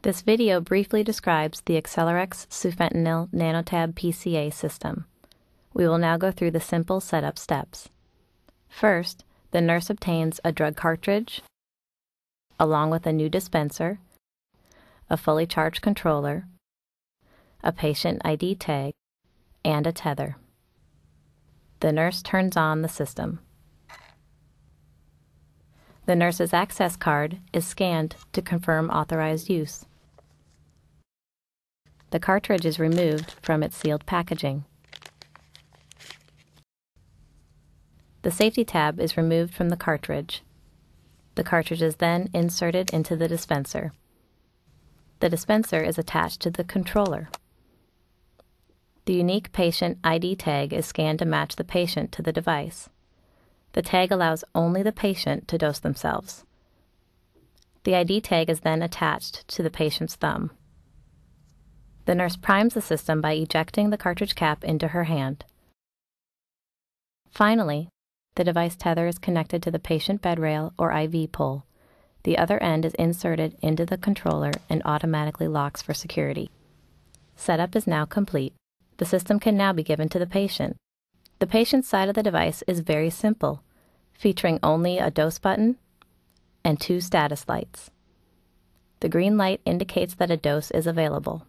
This video briefly describes the AcelRx sufentanil nanotab PCA system. We will now go through the simple setup steps. First, the nurse obtains a drug cartridge, along with a new dispenser, a fully charged controller, a patient ID tag, and a tether. The nurse turns on the system. The nurse's access card is scanned to confirm authorized use. The cartridge is removed from its sealed packaging. The safety tab is removed from the cartridge. The cartridge is then inserted into the dispenser. The dispenser is attached to the controller. The unique patient ID tag is scanned to match the patient to the device. The tag allows only the patient to dose themselves. The ID tag is then attached to the patient's thumb. The nurse primes the system by ejecting the cartridge cap into her hand. Finally, the device tether is connected to the patient bed rail or IV pole. The other end is inserted into the controller and automatically locks for security. Setup is now complete. The system can now be given to the patient. The patient's side of the device is very simple, featuring only a dose button and 2 status lights. The green light indicates that a dose is available.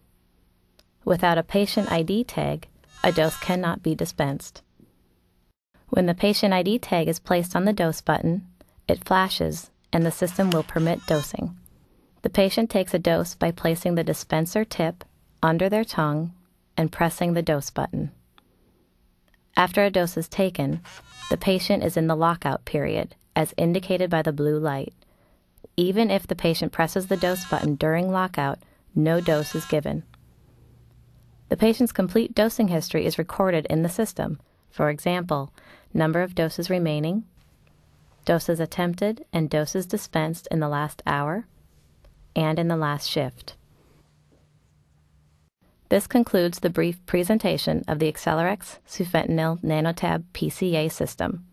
Without a patient ID tag, a dose cannot be dispensed. When the patient ID tag is placed on the dose button, it flashes and the system will permit dosing. The patient takes a dose by placing the dispenser tip under their tongue and pressing the dose button. After a dose is taken, the patient is in the lockout period, as indicated by the blue light. Even if the patient presses the dose button during lockout, no dose is given. The patient's complete dosing history is recorded in the system. For example, number of doses remaining, doses attempted and doses dispensed in the last hour, and in the last shift. This concludes the brief presentation of the AcelRx sufentanil nanotab PCA system.